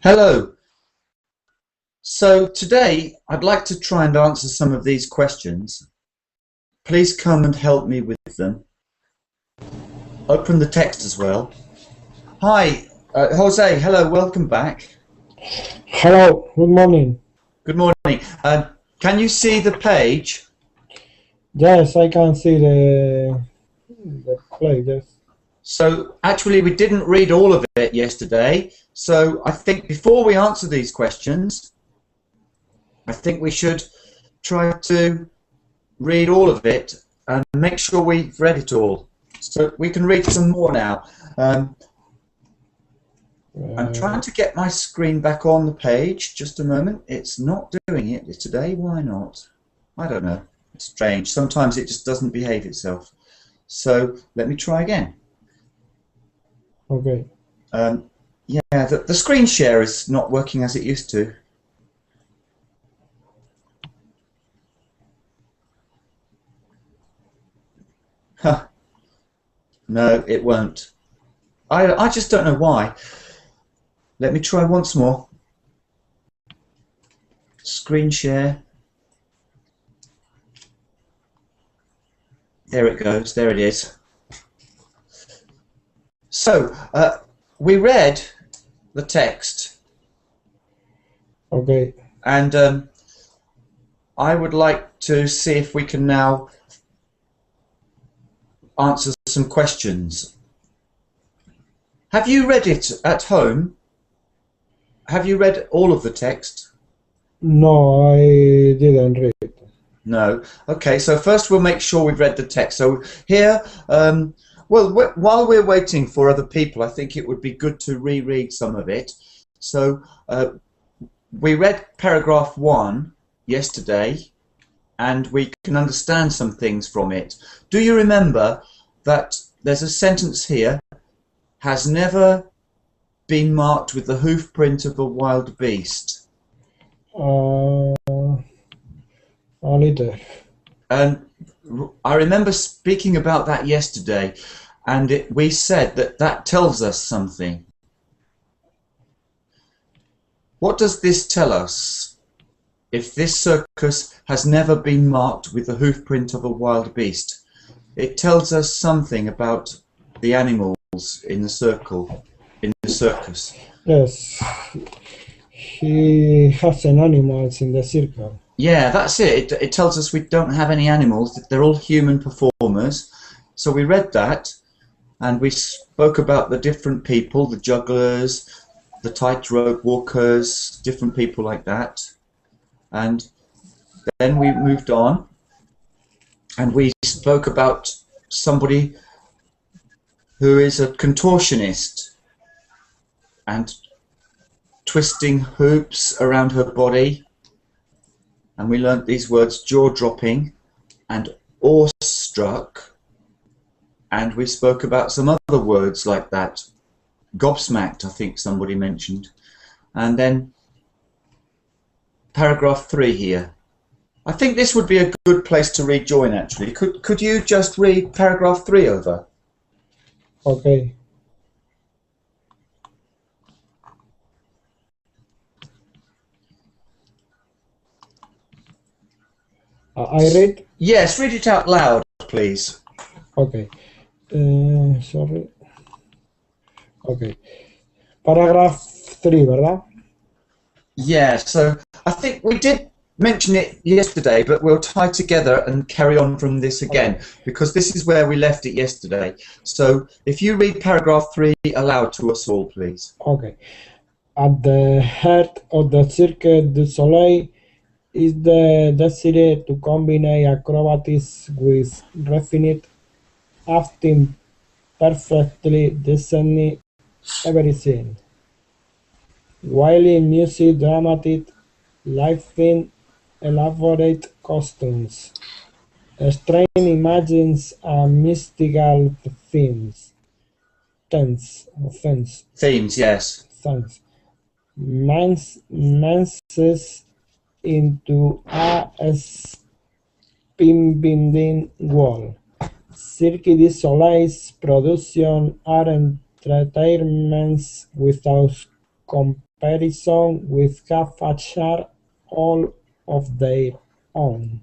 Hello. So today I'd like to try and answer some of these questions. Please come and help me with them. Open the text as well. Hi, Jose. Hello, welcome back. Hello, good morning. Good morning. Can you see the page? Yes, I can see the play, yes. So actually we didn't read all of it yesterday. So I think before we answer these questions, I think we should try to read all of it and make sure we've read it all. So we can read some more now. I'm trying to get my screen back on the page. Just a moment. It's not doing it today. Why not? I don't know. It's strange. Sometimes it just doesn't behave itself. So let me try again. Okay. Yeah, the screen share is not working as it used to. Huh. No, it won't. I just don't know why. Let me try once more. Screen share. There it goes. There it is. So, we read the text. Okay. And I would like to see if we can now answer some questions. Have you read it at home? Have you read all of the text? No, I didn't read it. No. Okay, so first we'll make sure we've read the text. So here, well, while we're waiting for other people, I think it would be good to reread some of it. So we read paragraph 1 yesterday, and we can understand some things from it. Do you remember that there's a sentence here, has never been marked with the hoof print of a wild beast? A little. And I remember speaking about that yesterday, and we said that that tells us something. What does this tell us? If this circus has never been marked with the hoof print of a wild beast, it tells us something about the animals in the circus. Yes, he has an animals in the circle. Yeah, that's it. It tells us we don't have any animals. They're all human performers. So we read that, and we spoke about the different people, the jugglers, the tightrope walkers, different people like that. And then we moved on, and we spoke about somebody who is a contortionist and twisting hoops around her body. And we learnt these words, jaw-dropping and awestruck. And we spoke about some other words like that. Gobsmacked, I think somebody mentioned. And then paragraph 3 here. I think this would be a good place to rejoin, actually. Could you just read paragraph 3 over? Okay. I read? Yes, read it out loud, please. Okay. Sorry. Okay. Paragraph 3, ¿verdad? Yeah, so I think we did mention it yesterday, but we'll tie together and carry on from this again, because this is where we left it yesterday. So if you read paragraph 3 aloud to us all, please. Okay. At the heart of the Cirque du Soleil is the desire to combine acrobatics with refined acting, perfectly designing everything. While in music, dramatic, lighting, elaborate costumes, Strain imagines a mystical Themes, yes. themes, menses into a spinbinding wall. Cirque du Soleil's production are entertainments without comparison, with have a charm all of their own.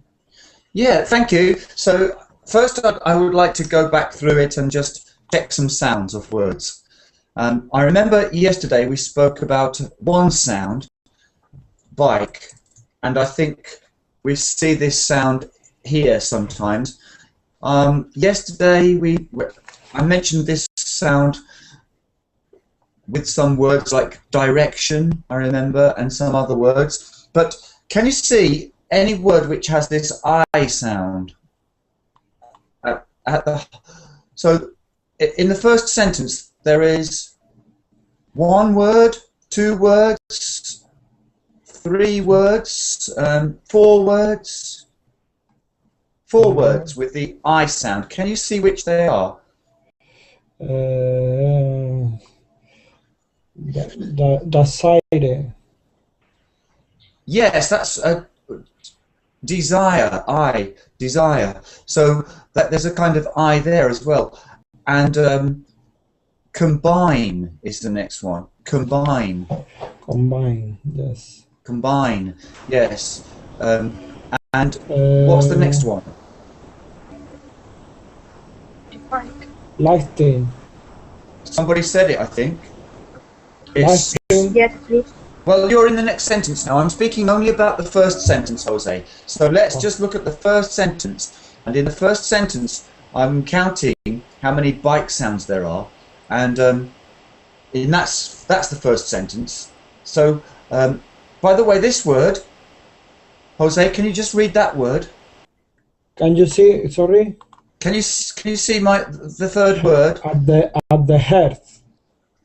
Yeah, thank you. So first I would like to go back through it and just check some sounds of words. I remember yesterday we spoke about one sound, bike, and I think we see this sound here sometimes. Yesterday I mentioned this sound with some words like direction, I remember, and some other words. But can you see any word which has this I sound? So in the first sentence there is one word, two words, three words, four words. Four words with the I sound. Can you see which they are? Desire. Yes, that's a desire. I desire. So that there's a kind of I there as well. And combine is the next one. Combine. Combine, yes. Combine. Yes. And what's the next one? Lighting. Somebody said it, I think. It's, Lighting. Yes, please. well, you're in the next sentence now. I'm speaking only about the first sentence, Jose. So let's just look at the first sentence. And in the first sentence, I'm counting how many bike sounds there are. And that's the first sentence. So, by the way, this word, Jose, can you just read that word? Can you see? Sorry. Can you see the third word? At the heart.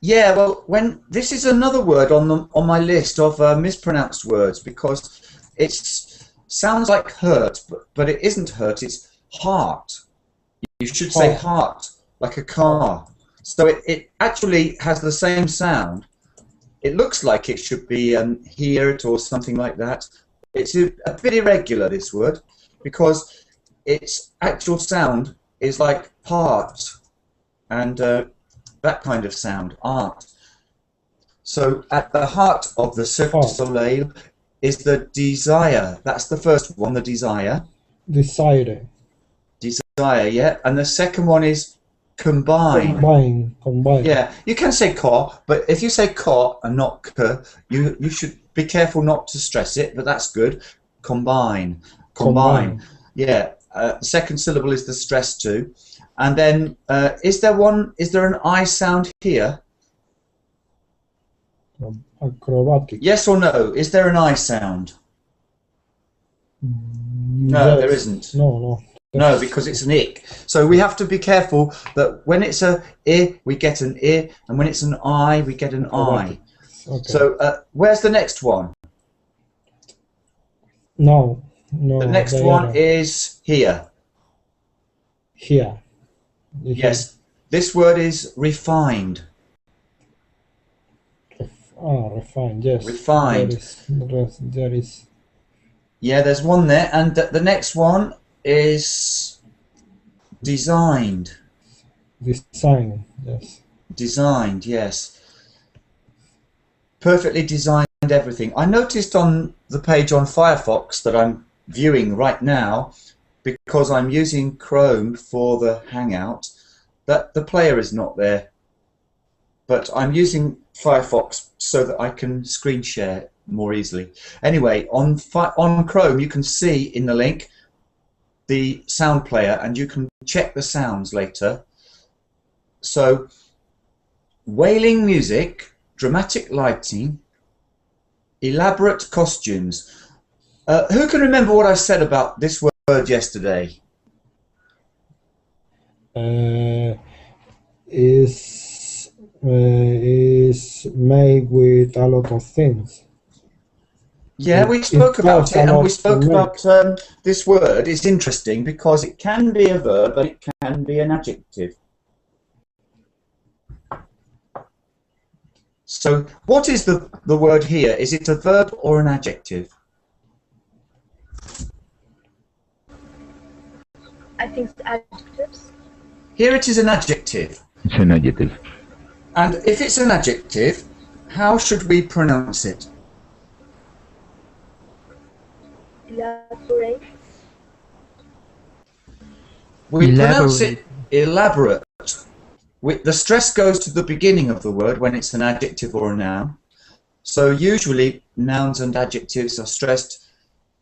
Yeah, well, this is another word on my list of mispronounced words because it sounds like hurt, but it isn't hurt. It's heart. You should say heart, like a car. So it actually has the same sound. It looks like it should be heard or something like that. It's a bit irregular, this word, because its actual sound is like part and that kind of sound, art. So at the heart of the Cirque du Soleil is the desire. That's the first one, the desire. Desire. Desire, yeah. And the second one is combine. Combine. Yeah, you can say co, but if you say co and not k, you should be careful not to stress it, but that's good. Combine. Yeah, the second syllable is the stress too. And then, is there an I sound here? Acrobatic. Yes or no? Is there an I sound? No, yes. There isn't. No. No, because it's an ick. So we have to be careful that when it's a I, we get an I, and when it's an I, we get an I. Okay. So where's the next one? No. The next one is here. Here. Yes. This word is refined. Refined, yes. Refined. There is. Yeah, there's one there, and the next one is designed. Design, yes. Designed, yes. Perfectly designed everything. I noticed on the page on Firefox that I'm viewing right now, because I'm using Chrome for the Hangout, that the player is not there. But I'm using Firefox so that I can screen share more easily. Anyway, on Chrome you can see in the link the sound player and you can check the sounds later. So, wailing music, dramatic lighting, elaborate costumes. Who can remember what I said about this word yesterday? Is made with a lot of things. Yeah, we It spoke about was it, an and we spoke automate. about this word. It's interesting because it can be a verb, but it can be an adjective. So what is the word here? Is it a verb or an adjective? I think it's adjectives. Here it is an adjective. It's an adjective. And if it's an adjective, how should we pronounce it? Elaborate. We pronounce it elaborate. The stress goes to the beginning of the word when it's an adjective or a noun. So usually nouns and adjectives are stressed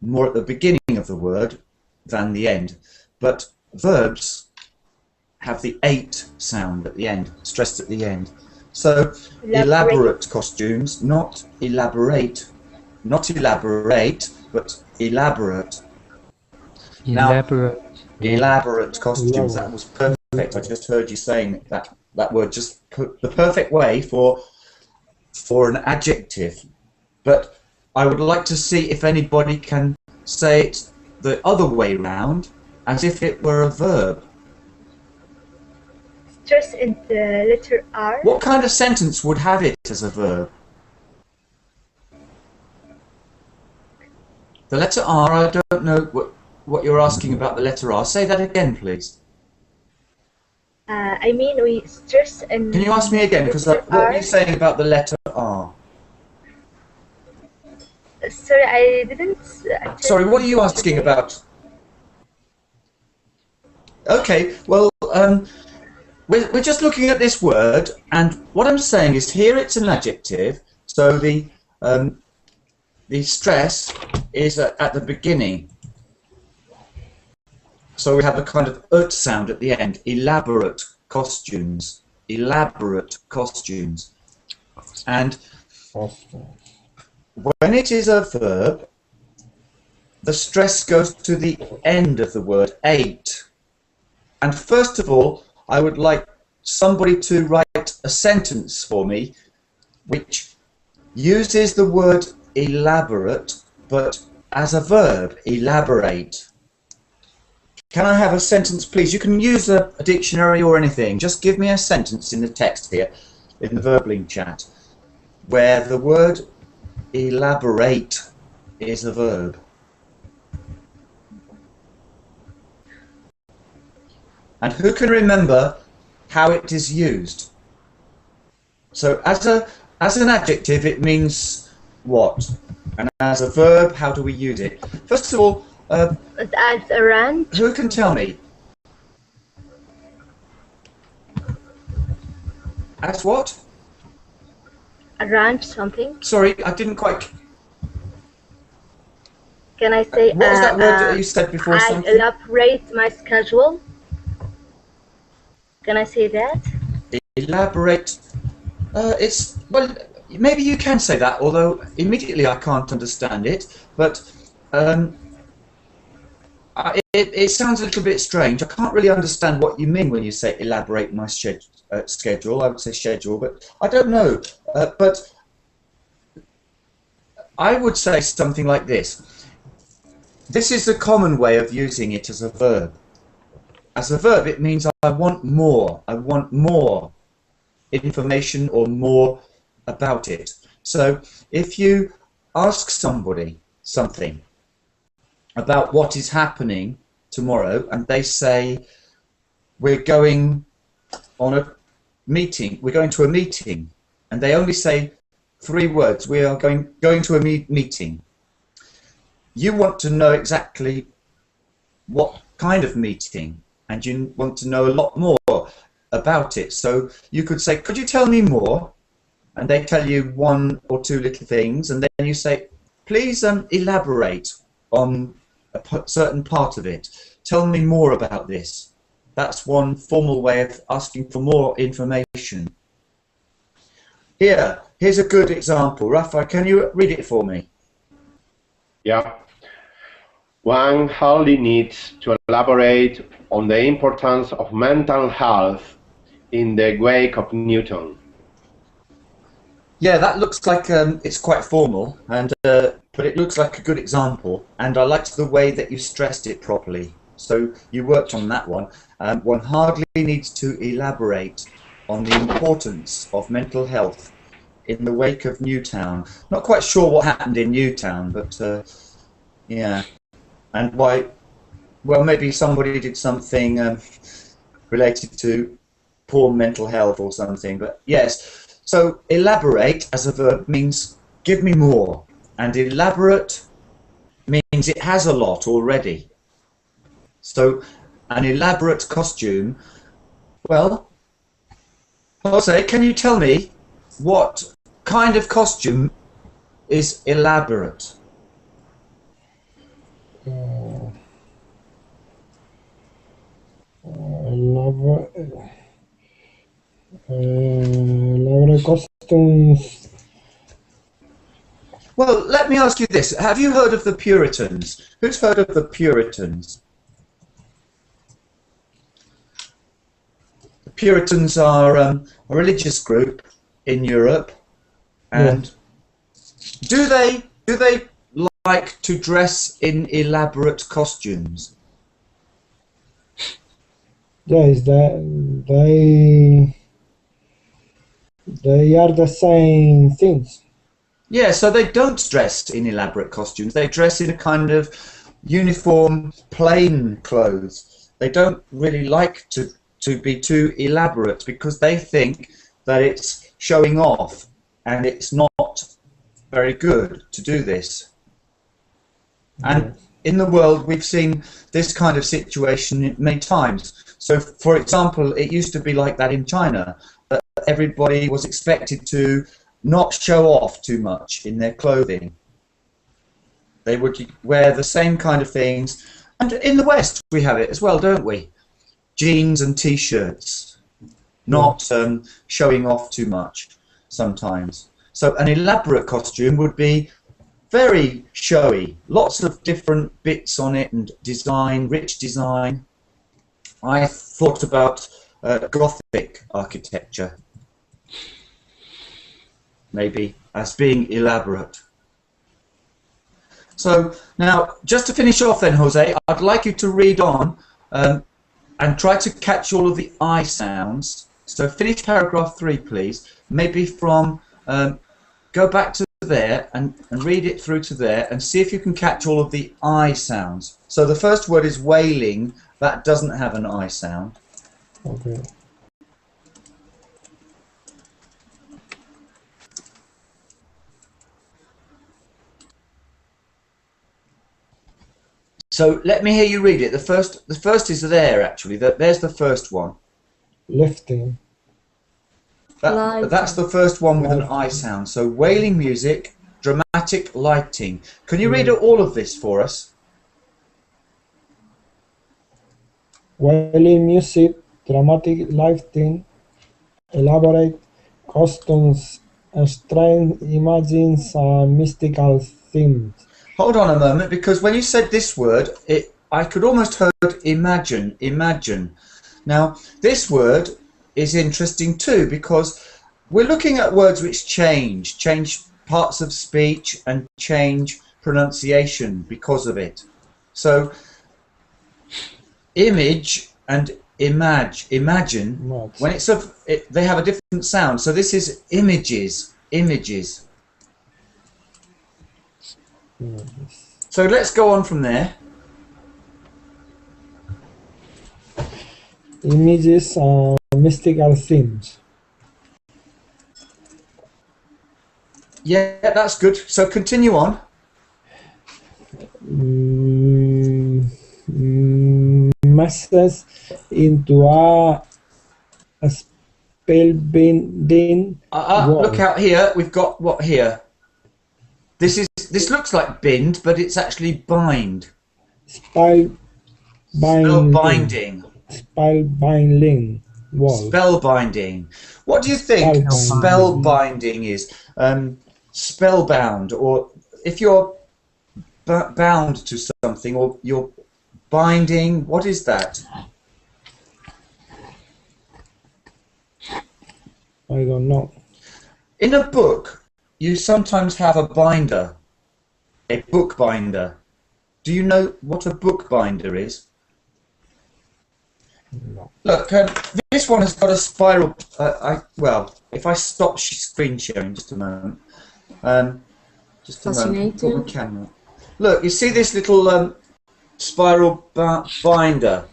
more at the beginning of the word than the end. But verbs have the ate sound at the end, stressed at the end. So elaborate costumes, not elaborate, but elaborate. Elaborate. Now, elaborate costumes, that was perfect. I just heard you saying that word, just the perfect way for an adjective. But I would like to see if anybody can say it the other way round, as if it were a verb. Stress in the letter R. What kind of sentence would have it as a verb? The letter R, I don't know what you're asking about the letter R. Say that again, please. I mean, we stress in. Can you ask me again? Because what were you saying about the letter R? Sorry, I didn't. Sorry, what are you asking about? Okay, well, we're just looking at this word, and what I'm saying is here it's an adjective, so the stress is at the beginning. So we have a kind of ut sound at the end. Elaborate costumes. Elaborate costumes. And when it is a verb, the stress goes to the end of the word, ate. And first of all, I would like somebody to write a sentence for me which uses the word elaborate, but as a verb, elaborate. Can I have a sentence, please? You can use a dictionary or anything. Just give me a sentence in the text here, in the verbling chat, where the word elaborate is a verb. And who can remember how it is used? So as an adjective, it means what? And as a verb, how do we use it? First of all, As a ranch. who can tell me? As what? A ranch, something. Sorry, I didn't quite. Can I say? What was that word that you said before? I Something? elaborate my schedule. Can I say that? Elaborate. It's well. Maybe you can say that, although immediately I can't understand it. But it sounds a little bit strange. I can't really understand what you mean when you say elaborate my schedule. I would say schedule, but I don't know. But I would say something like this. This is the common way of using it as a verb. As a verb, it means I want more. I want more information or more about it. So if you ask somebody something about what is happening tomorrow, and they say, we're going on a meeting, we're going to a meeting, and they only say 3 words, we are going to a meeting. You want to know exactly what kind of meeting, and you want to know a lot more about it. So you could say, could you tell me more? And they tell you 1 or 2 little things, and then you say, please elaborate on a certain part of it. Tell me more about this. That's one formal way of asking for more information. Here's a good example. Rafa, can you read it for me? Yeah. One hardly needs to elaborate on the importance of mental health in the wake of Newton. Yeah, that looks like it's quite formal, and but but it looks like a good example, and I liked the way that you stressed it properly. So you worked on that one. One hardly needs to elaborate on the importance of mental health in the wake of Newtown. Not quite sure what happened in Newtown, but yeah, and why. Well, maybe somebody did something related to poor mental health or something, but yes. So elaborate as a verb means give me more, and elaborate means it has a lot already. So an elaborate costume, well, Jose, can you tell me what kind of costume is elaborate? Elaborate costumes. Well, let me ask you this. Have you heard of the Puritans? Who's heard of the Puritans? The Puritans are a religious group in Europe, and do they like to dress in elaborate costumes? Yes, they are the same things. Yeah, so they don't dress in elaborate costumes. They dress in a kind of uniform, plain clothes. They don't really like to be too elaborate because they think that it's showing off, and it's not very good to do this. And in the world, we've seen this kind of situation many times. So, for example, it used to be like that in China, that everybody was expected to not show off too much in their clothing. They would wear the same kind of things. And in the West, we have it as well, don't we? Jeans and T-shirts, not showing off too much sometimes. So an elaborate costume would be very showy, lots of different bits on it and design, rich design. I thought about Gothic architecture, maybe, as being elaborate. So now, just to finish off then, Jose, I'd like you to read on and try to catch all of the I sounds. So finish paragraph 3, please. Maybe from, go back to there and read it through to there and see if you can catch all of the I sounds. So the first word is wailing. That doesn't have an I sound. Okay. So let me hear you read it. The first is there actually. There's the first one. Lifting. That's the first one with an I sound. So wailing music, dramatic lighting. Can you read all of this for us? Wailing music, dramatic lighting, elaborate costumes, strange images, and mystical themes. Hold on a moment, because when you said this word, I could almost heard imagine. Now, this word is interesting too, because we're looking at words which change parts of speech and change pronunciation because of it. So, image and imagine, when it's they have a different sound. So this is images. So let's go on from there. Images and mystical themes. Yeah, that's good. So continue on. Masses into a spellbinding world. Look out here. We've got what here? This looks like bind, but it's actually bind. Spellbinding. Spellbinding. Spellbinding. What do you think spellbinding is? Spellbound, or if you're bound to something, or you're binding. What is that? I don't know. In a book, you sometimes have a binder. a bookbinder. Do you know what a bookbinder is? No. Look, this one has got a spiral. Well, if I stop screen sharing just a moment, just a moment. Put my camera. Look, you see this little spiral binder?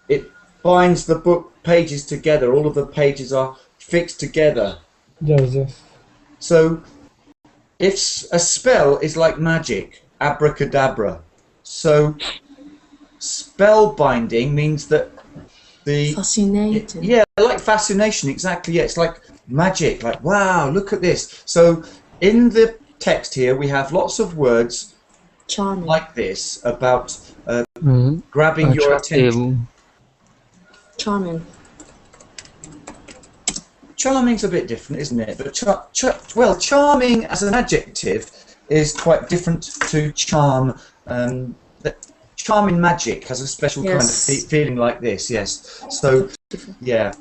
It binds the book pages together. All of the pages are fixed together. Yes. So, if a spell is like magic, abracadabra. So, spell binding means that Fascinating. yeah, like fascination, exactly. Yeah, it's like magic. Like, wow, look at this. So, in the text here, we have lots of words Charming. like this about grabbing your attention. Charming. Charming's a bit different, isn't it? But well, charming as an adjective is quite different to charm. Charm in magic has a special kind of feeling like this. Yes. So yeah.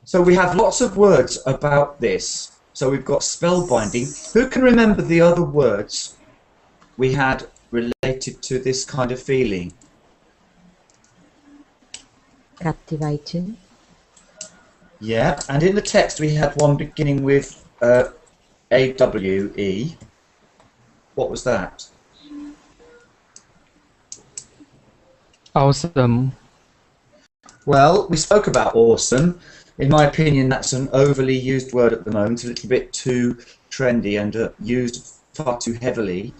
So we have lots of words about this. So we've got spellbinding. Who can remember the other words we had related to this kind of feeling? Captivating. Yeah, and in the text we had one beginning with A-W-E. What was that? Awesome. Well, we spoke about awesome. In my opinion, that's an overly used word at the moment, a little bit too trendy and used far too heavily.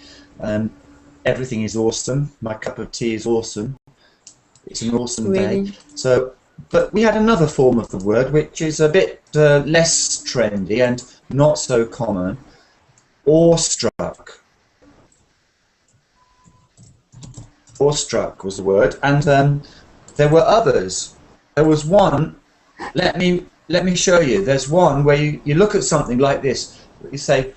Everything is awesome. My cup of tea is awesome. It's an awesome day. So, but we had another form of the word which is a bit less trendy and not so common. Awestruck. Awestruck was the word, and there were others. There was one. Let me show you. There's one where you look at something like this. You say,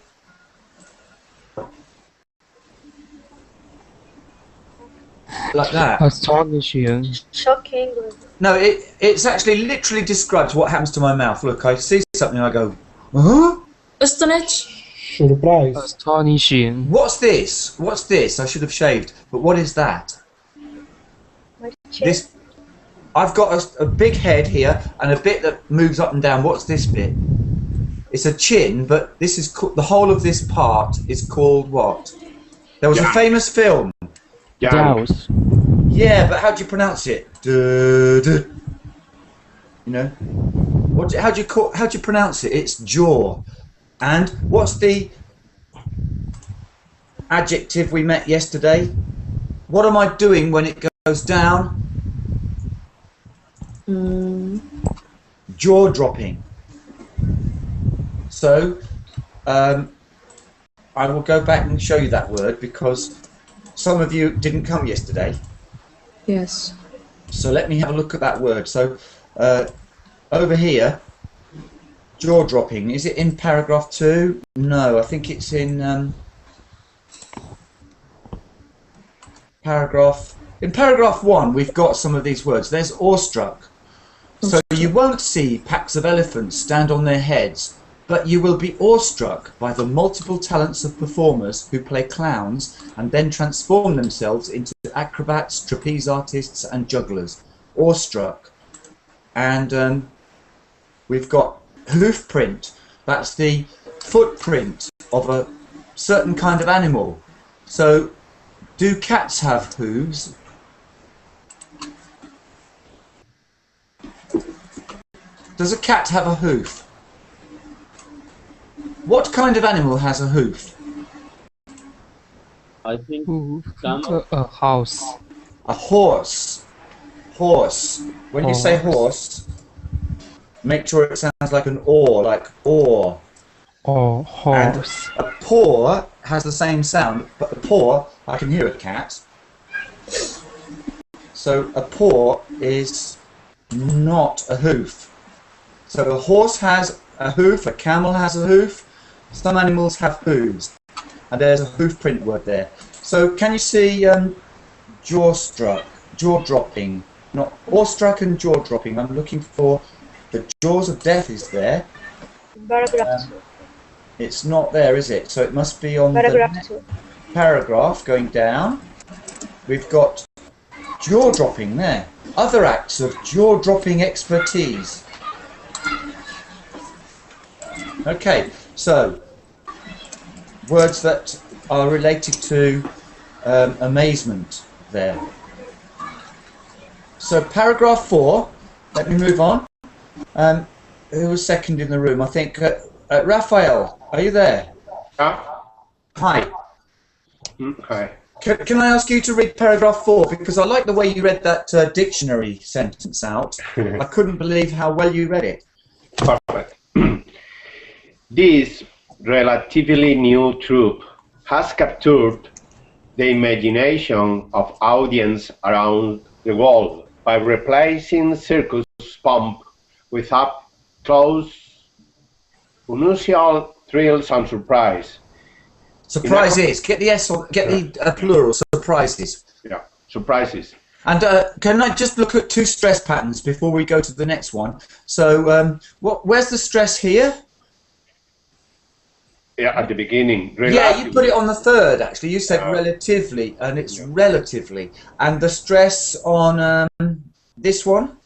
like that. Astonishing. Shocking. No, it's actually literally describes what happens to my mouth. Look, I see something, I go, huh? Astonish. Surprise. Astonishing. What's this? What's this? I should have shaved. But what is that? My chin. This. I've got a big head here and a bit that moves up and down. What's this bit? It's a chin, but this is the whole of this part is called what? There was a famous film. Douse. Yeah, but how do you pronounce it? Duh. You know, how do you pronounce it? It's jaw. And what's the adjective we met yesterday? What am I doing when it goes down? Jaw dropping. So I will go back and show you that word because some of you didn't come yesterday. Yes. So let me have a look at that word. So over here, jaw dropping. Is it in paragraph 2? No, I think it's in paragraph 1. We've got some of these words. There's awestruck. So you won't see packs of elephants stand on their heads, but you will be awestruck by the multiple talents of performers who play clowns and then transform themselves into acrobats, trapeze artists and jugglers. Awestruck. And we've got hoof print. That's the footprint of a certain kind of animal. So do cats have hooves? Does a cat have a hoof? What kind of animal has a hoof? I think A house. A horse. Horse. When you say horse, make sure it sounds like an oar, like oar. Or horse. And a paw has the same sound, but a paw, I can hear a cat. So a paw is not a hoof. So a horse has a hoof, a camel has a hoof, some animals have hooves. And there's a hoof print word there. So can you see jaw dropping? Not awestruck and jaw dropping. I'm looking for the jaws of death is there. Paragraph 2. It's not there, is it? So it must be on Paragraph 2. paragraph going down, we've got jaw-dropping there. Other acts of jaw-dropping expertise. Okay, so words that are related to amazement there. So paragraph 4, let me move on. Who was second in the room? I think Raphael, are you there? Hi. Hi. Can I ask you to read paragraph 4, because I like the way you read that dictionary sentence out. I couldn't believe how well you read it. Perfect. This relatively new troupe has captured the imagination of audience around the world by replacing circus pomp with up close, unusual thrills and surprise. Surprises. Get the S or get the plural. Surprises. Yeah, surprises. And can I just look at 2 stress patterns before we go to the next one? So, where's the stress here? Yeah, at the beginning. Yeah, you put it on the 3rd, actually. You said relatively, and it's relatively. And the stress on this one?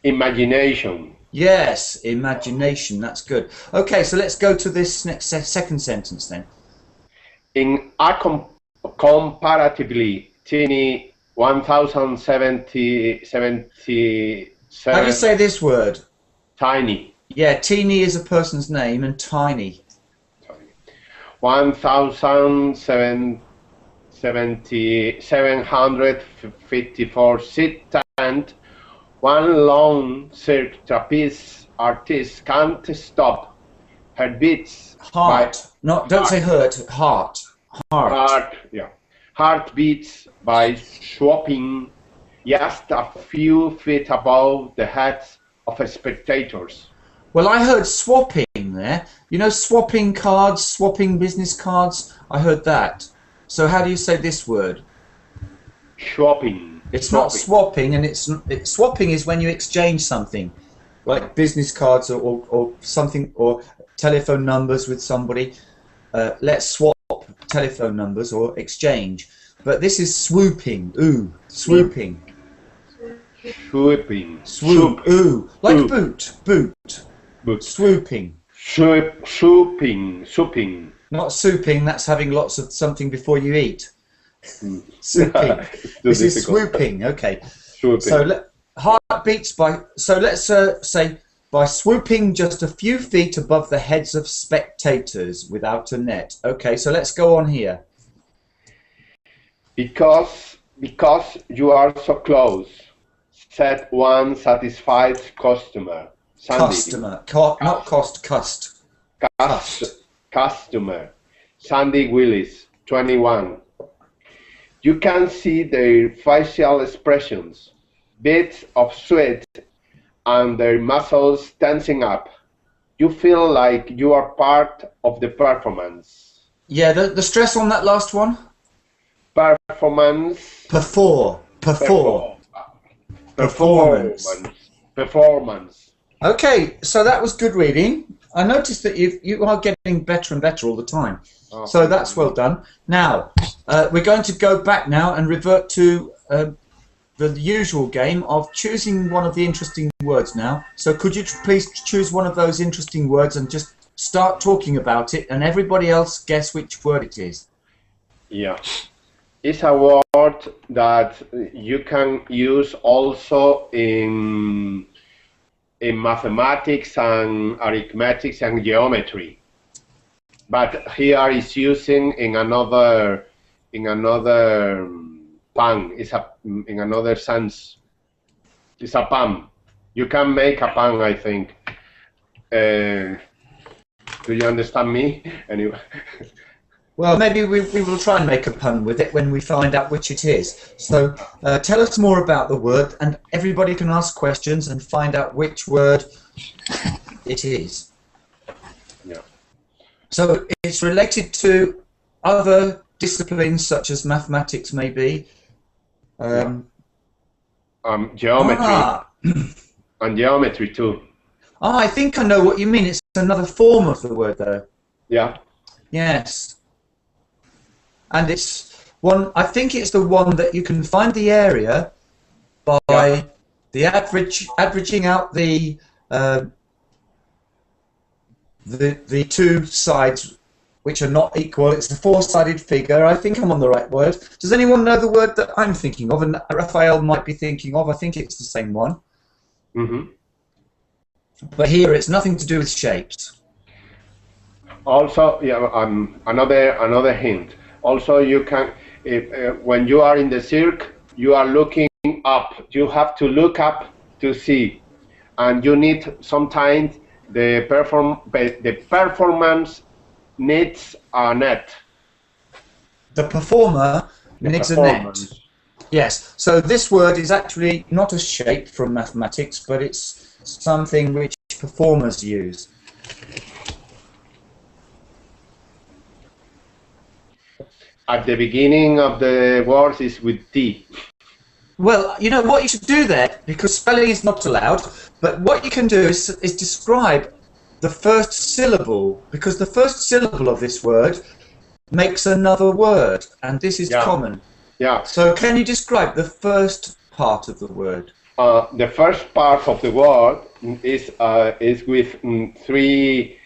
Imagination. Yes, imagination. That's good. Okay, so let's go to this next second sentence then. In a comparatively teeny 1077. How do you say this word? Tiny. Yeah, teeny is a person's name, and tiny. 1754 sit and one long cirque trapeze artist can't stop her beats. Heart. Don't say hurt. Heart. Heart. Yeah. Heart beats by swapping just a few feet above the heads of spectators. Well, I heard swapping there. You know, swapping cards, swapping business cards. I heard that. So how do you say this word? Swapping. It's not swapping, and swapping is when you exchange something, like business cards or something, or telephone numbers with somebody. Let's swap telephone numbers or exchange. But this is swooping. Ooh, swooping. Swooping. Swoop. Ooh, like boot. Swooping. Swooping. Not souping, that's having lots of something before you eat. Swooping. This is swooping, okay. Swooping. So heartbeats by, so let's say by swooping just a few feet above the heads of spectators without a net. Okay, so let's go on here. Because you are so close, said one satisfied customer. Sandy. Customer. Sandy Willis, 21. You can see their facial expressions, bits of sweat, and their muscles tensing up. You feel like you are part of the performance. Yeah, the stress on that last one? Performance. Performance. Okay, so that was good reading. I noticed that you are getting better and better all the time. Oh, so that's well done. Now, we're going to go back now and revert to the usual game of choosing one of the interesting words now. So could you please choose one of those interesting words and just start talking about it, and everybody else guess which word it is. Yeah. It's a word that you can use also in mathematics and arithmetic and geometry, but here is using in another pan. It's in another sense. It's a pan. You can make a pan, I think. Do you understand me? Anyway. Well, maybe we will try and make a pun with it when we find out which it is. So tell us more about the word, and everybody can ask questions and find out which word it is. Yeah. So it's related to other disciplines such as mathematics, maybe. Geometry. And geometry too. Oh, I think I know what you mean. It's another form of the word, though. Yeah. Yes. and it's one. I think it's the one that you can find the area by the averaging out the two sides, which are not equal. It's a four-sided figure. I think I'm on the right word. Does anyone know the word that I'm thinking of, and Raphael might be thinking of? I think it's the same one. Mm-hmm. But here it's nothing to do with shapes. Also, another hint. Also, you can, when you are in the cirque, you are looking up. You have to look up to see, and you need sometimes the performance needs a net. The performer The needs a net. performance. Yes. So this word is actually not a shape from mathematics, but it's something which performers use. At the beginning of the words is with T. Well, you know what you should do there, because spelling is not allowed, but what you can do is describe the first syllable, because the first syllable of this word makes another word, and this is common. Yeah. So can you describe the first part of the word? The first part of the word is with three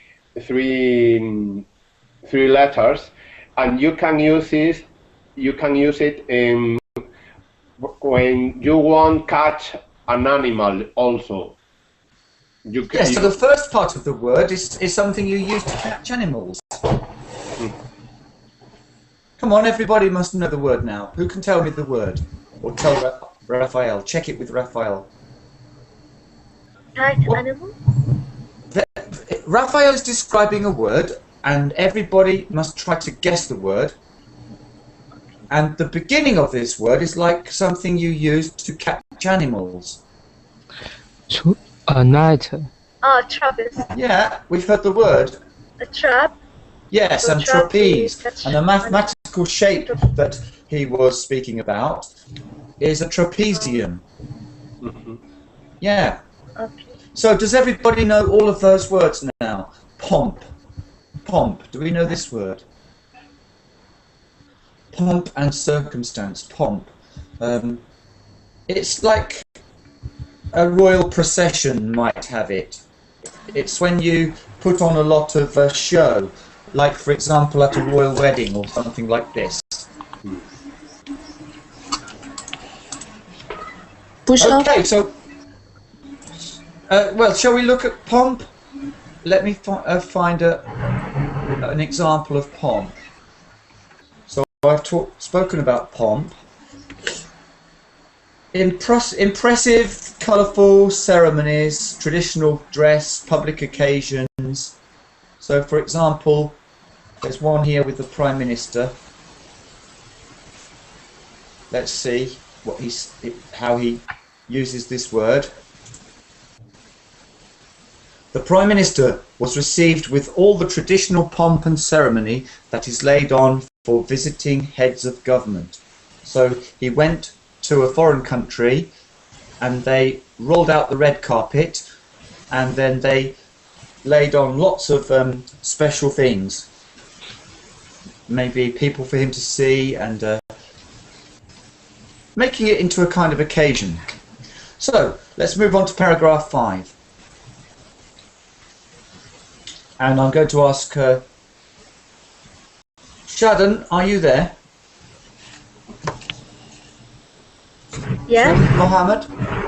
letters, and you can use it. You can use it when you want catch an animal. Also, you can. Yes. So the first part of the word is something you use to catch animals. Come on, everybody must know the word now. Who can tell me the word? Or tell Raphael. Check it with Raphael. Catch animal? Raphael is describing a word, and everybody must try to guess the word. And the beginning of this word is like something you use to catch animals. A net. Oh, trapeze. Yeah, we've heard the word. A trap? Yes, So and trapeze. trapeze, And the mathematical shape that he was speaking about is a trapezium. Mhm. Yeah. Okay. So does everybody know all of those words now? Pomp. Pomp. Do we know this word? Pomp and circumstance. Pomp. It's like a royal procession might have it. It's when you put on a lot of show, like for example at a royal wedding or something like this. Push up. Okay, so well, shall we look at pomp? Let me find an example of pomp. So I've spoken about pomp. Impressive, colourful ceremonies, traditional dress, public occasions. So, for example, there's one here with the Prime Minister. Let's see how he uses this word. The Prime Minister was received with all the traditional pomp and ceremony that is laid on for visiting heads of government. So he went to a foreign country and they rolled out the red carpet and then they laid on lots of special things. Maybe people for him to see and making it into a kind of occasion. So let's move on to paragraph 5. And I'm going to ask Shadan, are you there? Yeah. Mohammed,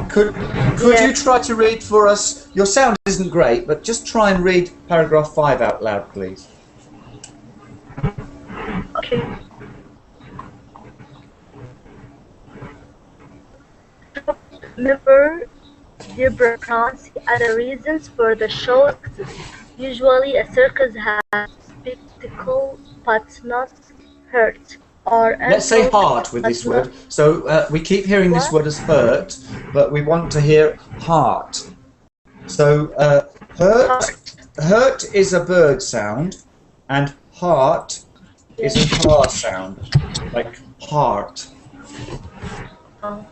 could Yeah. you try to read for us? Your sound isn't great, but just try and read paragraph 5 out loud, please. Okay. Member the bureaucracy and the reasons for the show exist. Usually a circus has spectacle but not hurt. Or Let's say animals, heart with but this not- word. So we keep hearing this What? word as hurt, but we want to hear heart. So hurt is a bird sound, and heart is a car sound, like heart. Oh.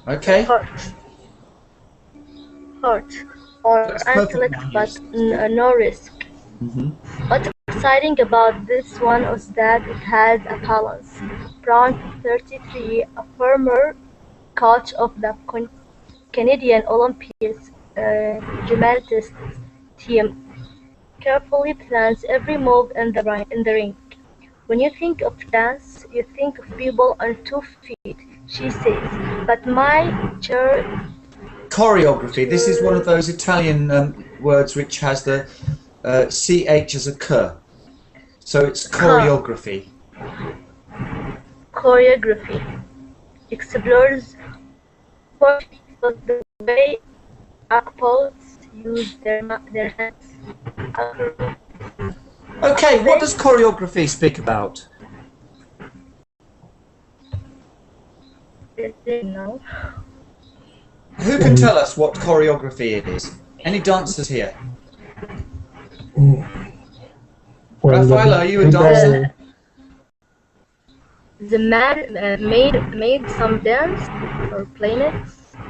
Okay? Heart. Heart. Or That's perfect intellect now, but yes. no risk. Mhm. What exciting about this one is that it has a balance. Brown, 33, a former coach of the Canadian Olympic gymnastics team, carefully plans every move in the ring. When you think of dance, you think of people on 2 feet, she says. But my chair Choreography. This is one of those Italian words which has the ch as a k. So it's choreography. choreography explores what the way actors use their hands. Okay, what does choreography speak about? No. Who can tell us what choreography is? Any dancers here? Raphael, are you a dancer? The man made some dance or playing it.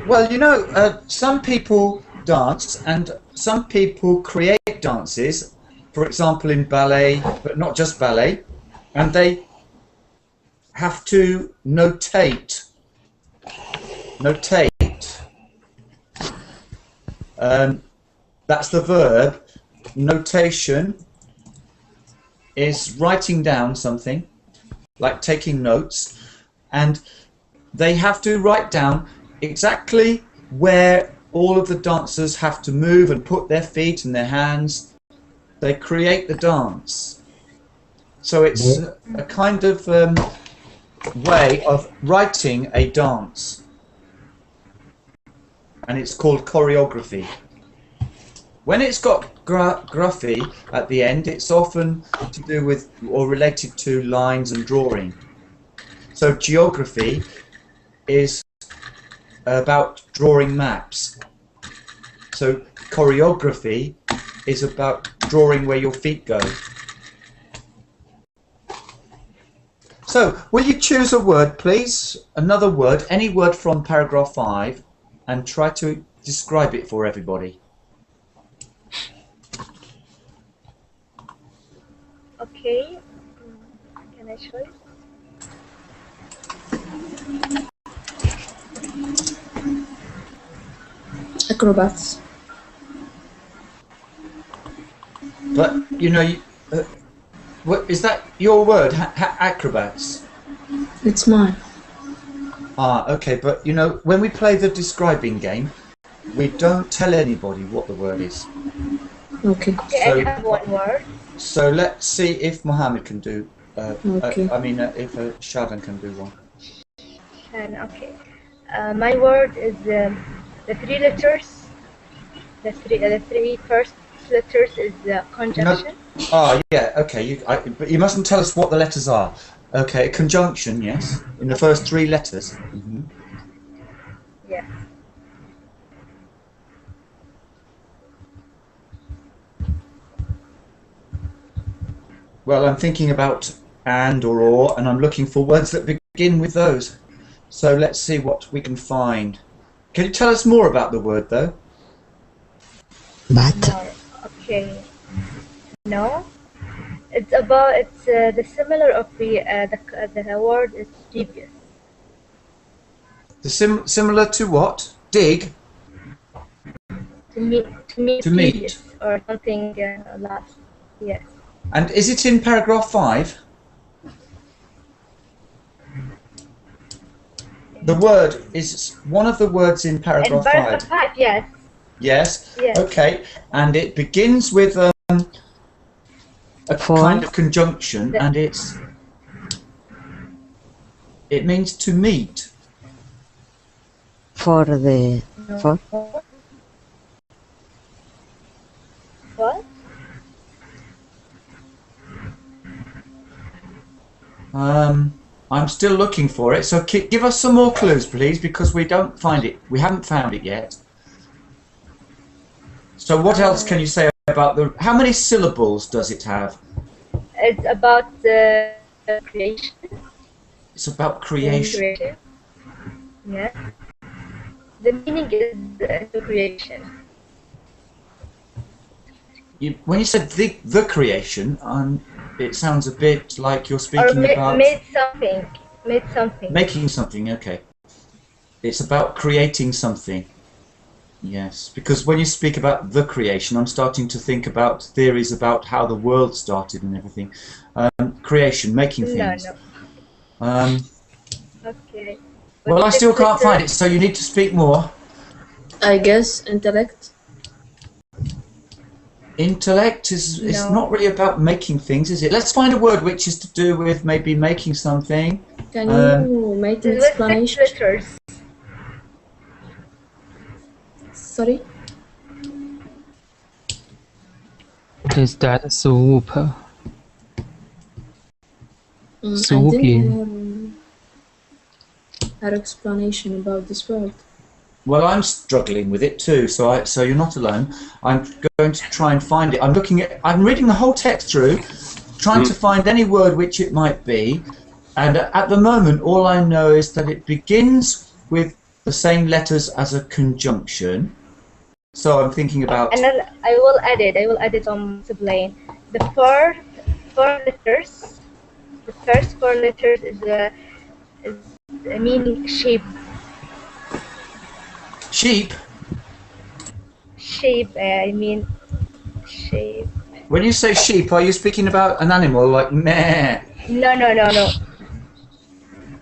Well, you know, some people dance and some people create dances, for example in ballet, but not just ballet, and they have to notate. That's the verb. Notation is writing down something, like taking notes, and they have to write down exactly where all of the dancers have to move and put their feet and their hands. They create the dance. So it's a kind of way of writing a dance, and it's called choreography. When it's got graphy at the end, it's often to do with or related to lines and drawing. So geography is about drawing maps. So choreography is about drawing where your feet go. So, will you choose a word, please? Another word, any word from paragraph 5, and try to describe it for everybody. Okay. Can I choose? Acrobats. But, you know, what, is that your word, acrobats? It's mine. Ah, okay, but, you know, when we play the describing game, we don't tell anybody what the word is. Okay. Okay, So, I have one word. So let's see if Mohammed can do, Okay. if Shadan can do one. And okay, my word is the 3 letters. The three first letters is conjunction. Yeah, okay, but you mustn't tell us what the letters are. Okay, conjunction, yes, in the first 3 letters. Mm-hmm. Yeah. Well, I'm thinking about and or, and I'm looking for words that begin with those. So let's see what we can find. Can you tell us more about the word, though? But No. Okay. No. It's the similar of the word is devious. Similar to what? Dig? To meet To meet. devious or something last. Yes. And is it in paragraph 5? The word is one of the words in paragraph 5. Paragraph 5, yes. Yes? Yes. Okay. And it begins with a kind of conjunction, and it means to meet. for the for What? I'm still looking for it, so give us some more clues, please, because we don't find it. We haven't found it yet. So what else can you say about the... How many syllables does it have? It's about creation. It's about creation. Yes. The meaning is creation. when you said the creation, it sounds a bit like you're Or speaking about made something. Made something. making something. Okay, it's about creating something. Yes, because when you speak about the creation, I'm starting to think about theories about how the world started and everything. Creation, making No, things. no. Okay. Well, With I six still can't find letters. it, so you need to speak more. I guess intellect. Intellect is No. not really about making things, is it? Let's find a word which is to do with maybe making something. Can you make an With six explanation? letters. Sorry? What is that? Swoop. I Swooping. didn't hear explanation about this word. Well, I'm struggling with it too, so you're not alone. I'm going to try and find it. I'm reading the whole text through, trying to find any word which it might be, and at the moment all I know is that it begins with the same letters as a conjunction. So I'm thinking about... And then I will add it on explain. The four letters, the first four letters is meaning shape. Sheep. Shape, I mean shape. When you say sheep, are you speaking about an animal like meh? No.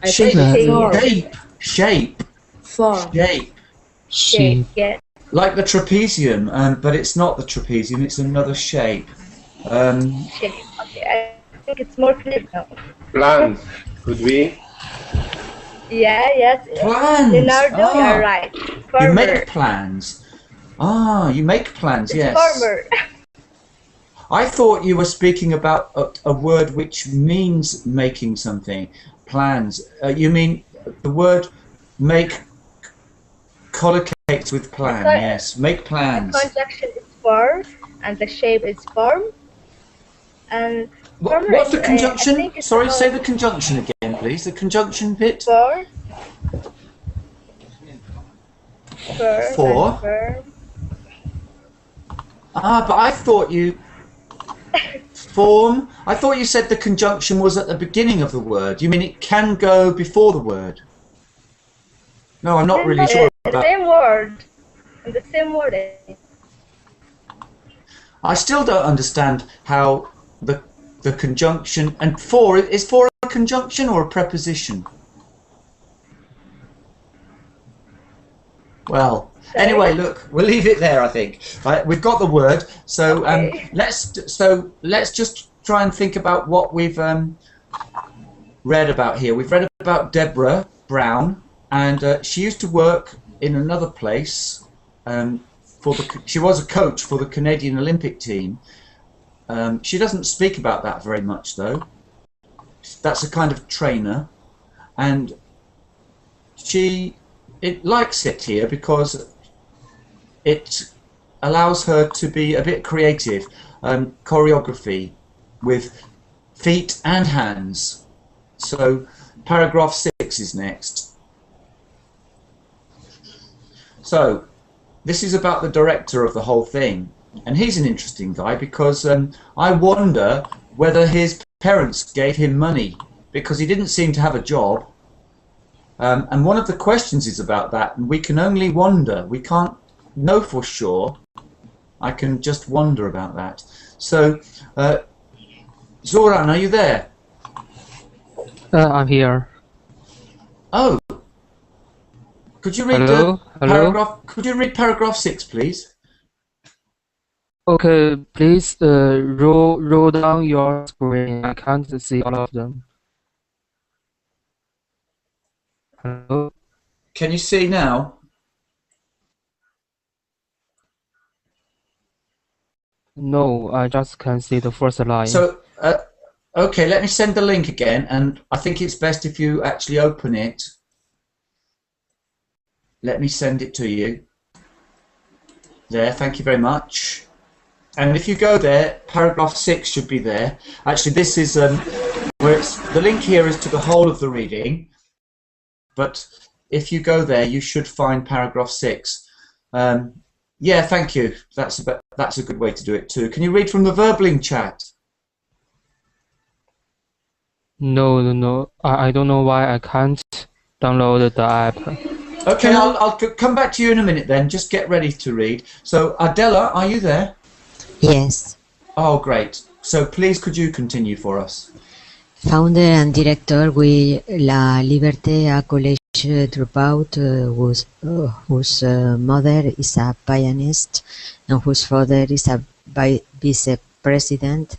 I Shape. think No. Shape. form. Shape. Sheep. Yeah. Like the trapezium, but it's not the trapezium, it's another shape. Shape. Okay, I think it's more clear now. Plants could be. Yeah, yes. Plans! Leonardo, you are right. You Farmer. make plans. You make plans, It's yes. farmer. I thought you were speaking about a word which means making something. Plans. You mean the word make collocates with plan, The yes. Make plans. The conjunction is form, and the shape is form. And farmer What's the is, I conjunction? think it's Sorry, about say the conjunction again, please. The conjunction bit. For. For. But I thought you... Form. I thought you said the conjunction was at the beginning of the word. You mean it can go before the word? No, I'm not really sure The about... same word. And the same word. I still don't understand how the conjunction... And for, is for a conjunction or a preposition? Well, anyway, look, we'll leave it there. I think we've got the word. So Okay. let's just try and think about what we've read about here. We've read about Deborah Brown, and she used to work in another place. She was a coach for the Canadian Olympic team. She doesn't speak about that very much, though. That's a kind of trainer, and it likes it here because it allows her to be a bit creative. Choreography with feet and hands. So paragraph 6 is next. So this is about the director of the whole thing, and he's an interesting guy because I wonder whether his parents gave him money, because he didn't seem to have a job. And one of the questions is about that, and we can only wonder. We can't know for sure. I can just wonder about that. So, Zoran, are you there? I'm here. Oh, could you read Hello? Hello? paragraph? Could you read paragraph 6, please? Okay, please roll down your screen. I can't see all of them. Hello? Can you see now? No, I just can see the first line. So, okay, let me send the link again, and I think it's best if you actually open it. Let me send it to you. There, thank you very much. And if you go there, paragraph 6 should be there. Actually, this is where the link here is to the whole of the reading, but if you go there, you should find paragraph 6. Yeah, thank you. That's a good way to do it too. Can you read from the Verbling chat? No. I don't know why I can't download the app. Okay, I'll come back to you in a minute then. Just get ready to read. So, Adela, are you there? Yes. Oh, great. So, please, could you continue for us? Founder and director with La Liberté, a college dropout whose mother is a pianist and whose father is a vice president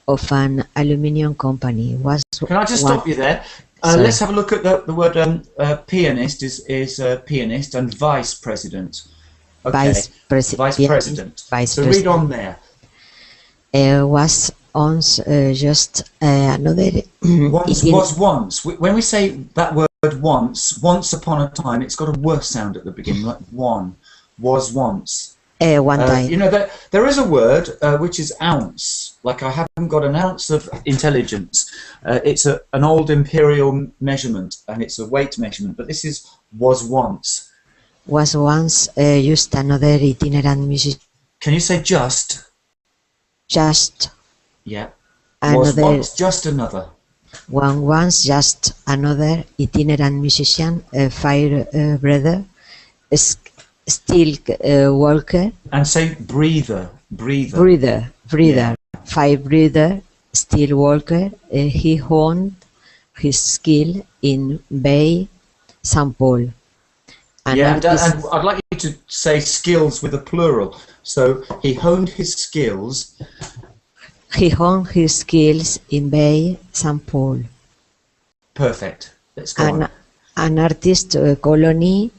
of an aluminium company. Can I just stop you there? Let's have a look at the word pianist is pianist and vice president. Okay, vice president. So read on there. Was once just another. Was once. When we say that word once upon a time, it's got a worse sound at the beginning, like one. Was once. One time. You know that there is a word which is ounce. Like I haven't got an ounce of intelligence. It's an old imperial measurement and it's a weight measurement. But this is was once. Was once just another itinerant musician. Can you say just? Just. Yeah. Was once just another. Once just another itinerant musician, fire brother, steel worker. And say breather. Breather. Yeah. Fire breather, steel worker. He honed his skill in Bay, St. Paul. And I'd like you to say skills with a plural. So he honed his skills. He honed his skills in Bay, St. Paul. Perfect. Let's go on. An artist colony,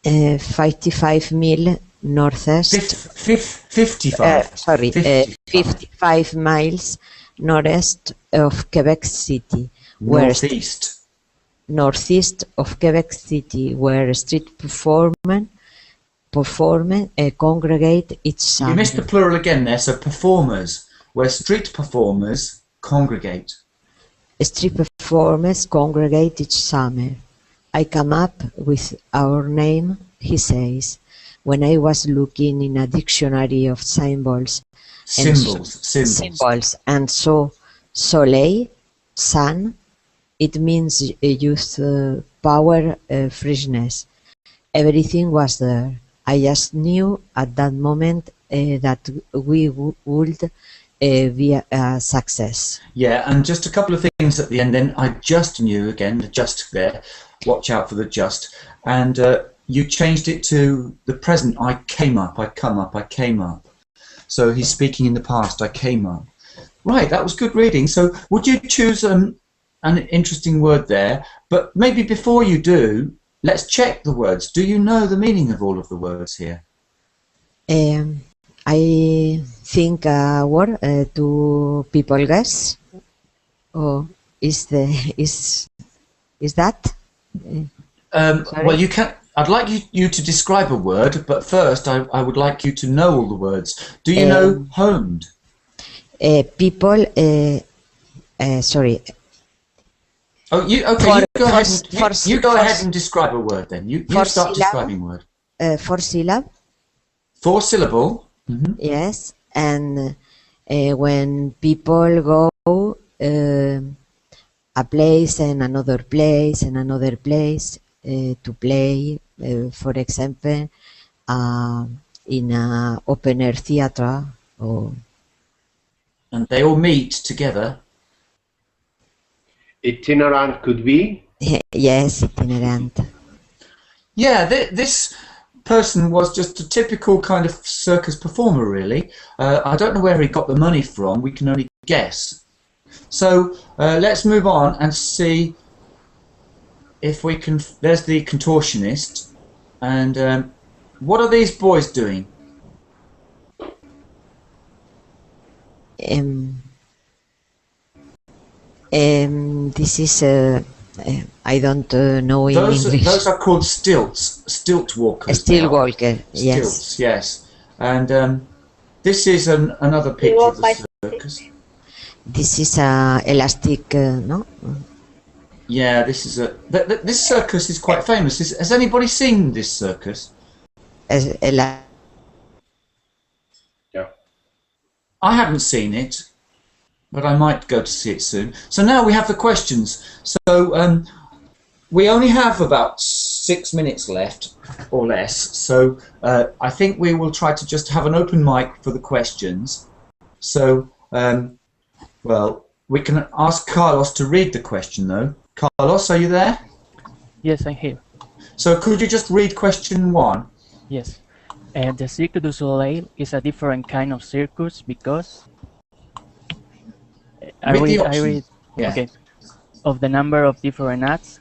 55 mile northeast. 55. 55 miles northeast of Quebec City. Northeast of Quebec City, where street performers congregate each summer. You missed the plural again there, so performers, where street performers congregate. Street performers congregate each summer. I come up with our name, he says, when I was looking in a dictionary of symbols. Symbols. And so, soleil, sun, it means youth, power, freshness. Everything was there. I just knew at that moment that we would be a success. Yeah, and just a couple of things at the end then. I just knew, again, the just there. Watch out for the just. And you changed it to the present. I came up, I come up, I came up. So he's speaking in the past, I came up. Right, that was good reading. So would you choose an interesting word there? But maybe before you do, let's check the words. Do you know the meaning of all of the words here? I think a word to people guess. Or is that? Well, you can. I'd like you to describe a word, but first I would like you to know all the words. Do you know honed? People. Sorry. Oh, okay. You go ahead and describe a word then. You start describing a word. 4 syllable. 4 syllable. Mm-hmm. Yes, and when people go a place and another place and another place to play, for example, in an open air theater, or and they all meet together. Itinerant could be? Yes, itinerant. Yeah, this person was just a typical kind of circus performer, really. I don't know where he got the money from. We can only guess. So let's move on and see if we can. There's the contortionist, and what are these boys doing? This is I don't know in English. Those are called stilt walkers. Stilt walker, yes. Stilts, yes. And this is another picture of the circus. This is a elastic, no? Yeah, this is this circus is quite famous. Has anybody seen this circus? I haven't seen it, but I might go to see it soon. So now we have the questions. So we only have about 6 minutes left, or less. So I think we will try to just have an open mic for the questions. So, well, we can ask Carlos to read the question, though. Carlos, are you there? Yes, I'm here. So could you just read question 1? Yes. The Cirque du Soleil is a different kind of circus because I read. Yeah. Okay. Of the number of different acts,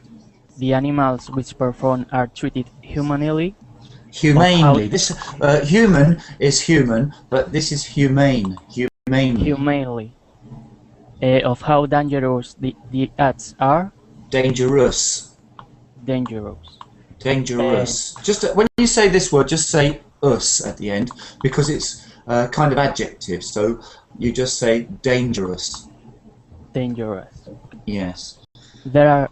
the animals which perform are treated humanely. Humanely. This human is human, but this is humane. Humanely. Humanely. Of how dangerous the acts are. Dangerous. Dangerous. Dangerous. Just when you say this word, just say us at the end, because it's kind of adjective. So you just say dangerous. Dangerous. Yes. There are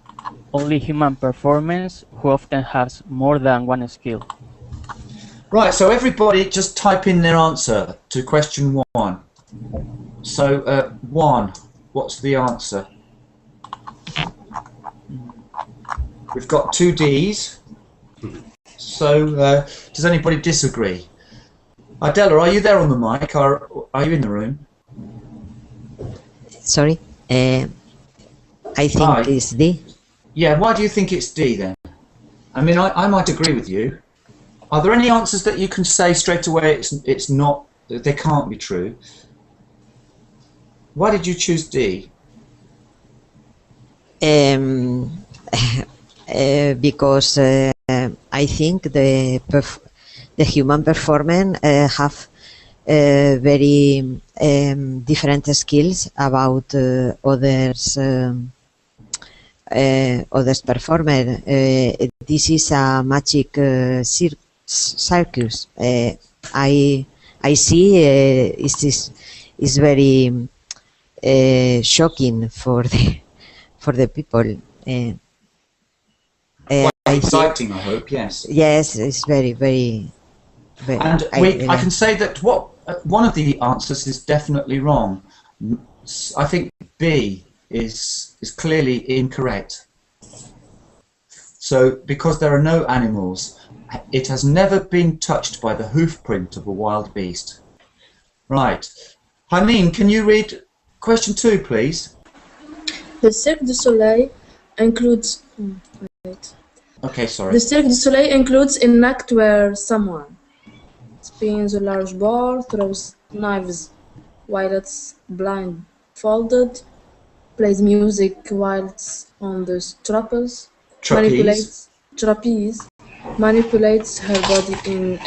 only human performers who often has more than one skill. Right, so everybody just type in their answer to question 1. So 1, what's the answer? We've got 2 Ds. So does anybody disagree? Adela, are you there on the mic? Are you in the room? Sorry, I think it's D. Yeah, why do you think it's D then? I mean, I might agree with you. Are there any answers that you can say straight away it's not, they can't be true? Why did you choose D? Because I think the human performance have very different skills about others performer. This is a magic circus. I see is very shocking for the people. Quite exciting, I hope. Yes. Yes, it's very. And I can say that one of the answers is definitely wrong. I think B is clearly incorrect. So because there are no animals, it has never been touched by the hoof print of a wild beast. Right. Haneen, can you read question 2, please? The Cirque du Soleil includes. Okay, sorry. The Cirque du Soleil includes an act where someone spins a large bar, throws knives while it's blindfolded, plays music while it's on the trapeze, manipulates her body in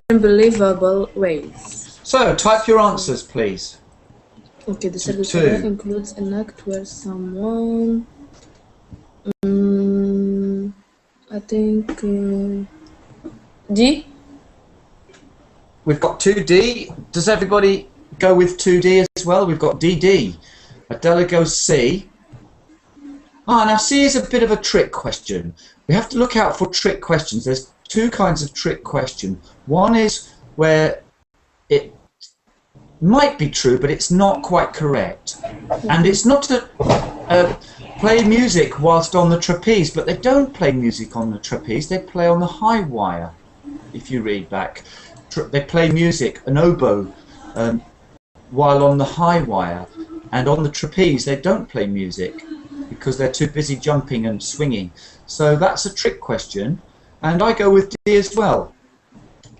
unbelievable ways. So, type your answers, please. Okay, the Cirque du Soleil includes an act where someone. I think D. We've got 2D. Does everybody go with 2D as well? We've got DD. Adela goes C. Now C is a bit of a trick question. We have to look out for trick questions. There's 2 kinds of trick question. One is where it might be true, but it's not quite correct. And it's not to play music whilst on the trapeze, but they don't play music on the trapeze. They play on the high wire, if you read back. They play music, an oboe, while on the high wire, and on the trapeze they don't play music because they're too busy jumping and swinging. So that's a trick question, and I go with D as well.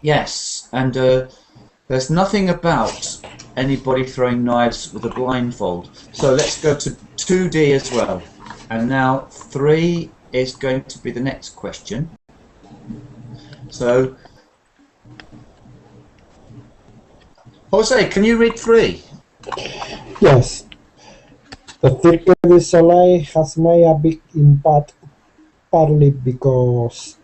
Yes, and there's nothing about anybody throwing knives with a blindfold. So let's go to 2D as well. And now 3 is going to be the next question. So Jose, can you read 3? Yes. The Cirque du Soleil has made a big impact partly because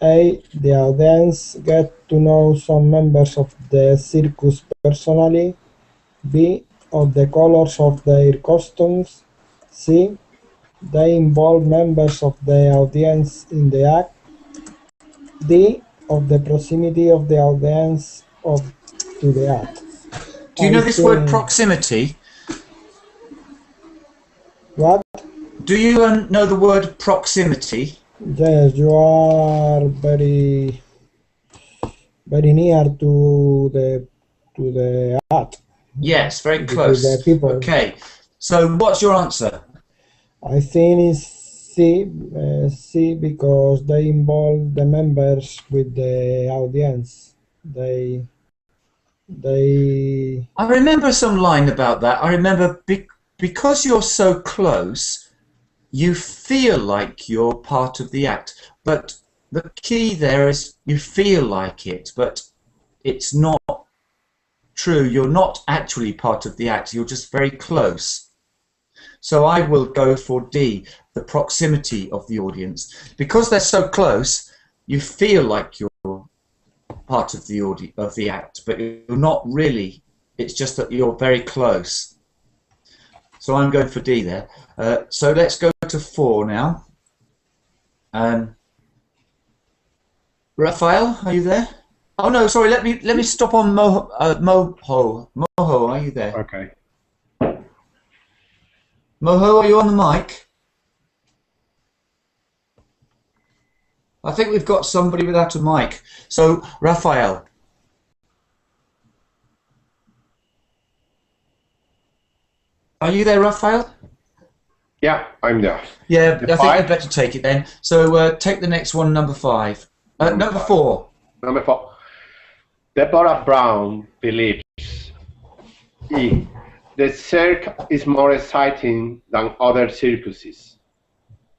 A. The audience get to know some members of the circus personally. B. Of the colors of their costumes. C. They involve members of the audience in the act. D. Of the proximity of the audience to the act. Do you know this word think- proximity? What? Do you know the word proximity? Yes, you are very near to the art. Yes, very To close. the people. Okay, so what's your answer? I think it's C because they involve the members with the audience. They I remember some line about that. I remember because you're so close, you feel like you're part of the act. But the key there is you feel like it, but it's not true. You're not actually part of the act. You're just very close. So I will go for D, the proximity of the audience. Because they're so close, you feel like you're part of the act, but you're not really. It's just that you're very close. So I'm going for D there. So let's go to 4 now. Raphael, are you there? Oh no, sorry. Let me stop on Moho. Moho, are you there? Okay. Moho, are you on the mic? I think we've got somebody without a mic. So, Raphael. Are you there, Raphael? Yeah, I'm there. Yeah, The I think five? you'd better take it then. So, take the next one, number 5. Number 4. Number 4. Deborah Brown believes E. The cirque is more exciting than other circuses.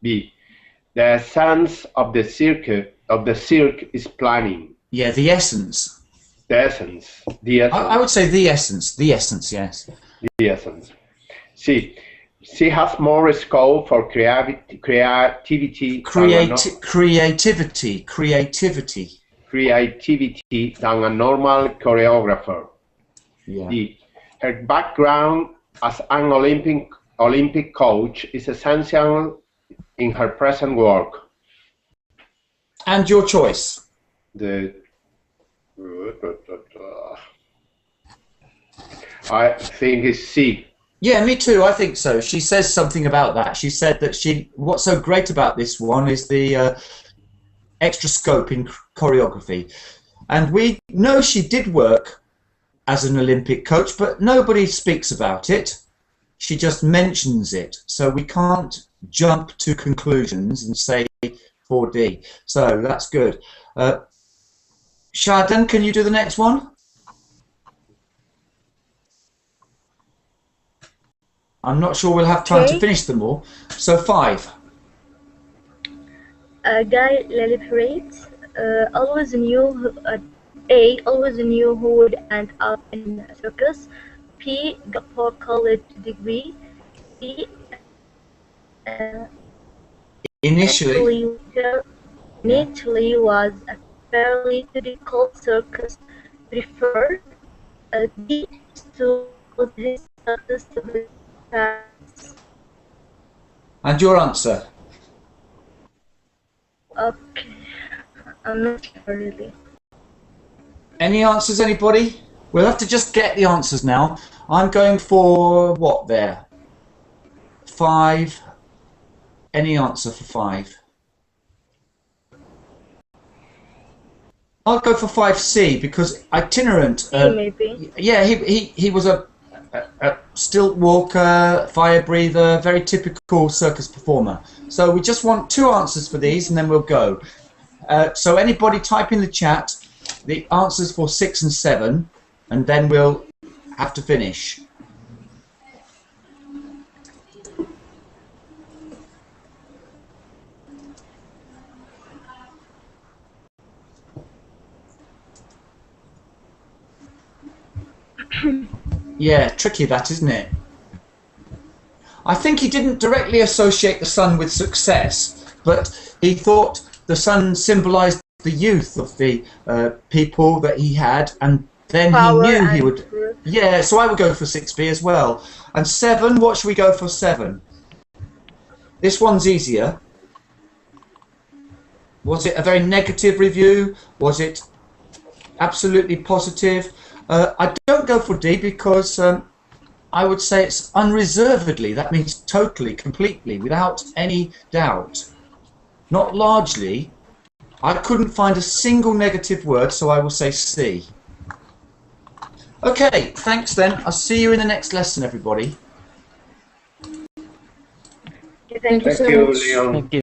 B. The essence of the cirque is planning. Yeah, the essence. The essence. The essence. I would say the essence. The essence, yes. The essence. C. She has more scope for creativity. Creativity than a normal choreographer. Yeah. D. Her background as an Olympic coach is essential in her present work. And your choice. I think it's C. Yeah, me too. I think so. She says something about that. She said that what's so great about this one is the extra scope in choreography. And we know she did work as an Olympic coach, but nobody speaks about it. She just mentions it. So we can't jump to conclusions and say 4D. So that's good. Chardin, can you do the next one? I'm not sure we'll have time to finish them all. So 5. Guy Lilliput always knew A. Always knew who would end up in a circus. P. Got a college degree. C. Initially was a fairly typical circus preferred. D. Sold his circus to his parents. And your answer? Okay, I'm not sure really. Any answers, anybody? We'll have to just get the answers now. I'm going for what there? 5. Any answer for 5? I'll go for 5C because itinerant. Maybe. Yeah, he was a stilt walker, fire breather, very typical circus performer. So we just want 2 answers for these and then we'll go. So anybody type in the chat the answers for 6 and 7 and then we'll have to finish. Yeah, tricky that, isn't it? I think he didn't directly associate the sun with success, but he thought the sun symbolized the youth of the people that he had, and then Power he knew he and would... truth. Yeah, so I would go for 6B as well. And 7, what should we go for 7? This one's easier. Was it a very negative review? Was it absolutely positive. I don't go for D because I would say it's unreservedly. That means totally, completely, without any doubt. Not largely. I couldn't find a single negative word, so I will say C. Okay, thanks then. I'll see you in the next lesson, everybody. Okay, Thank you Thank so you, much. Leon. Thank you.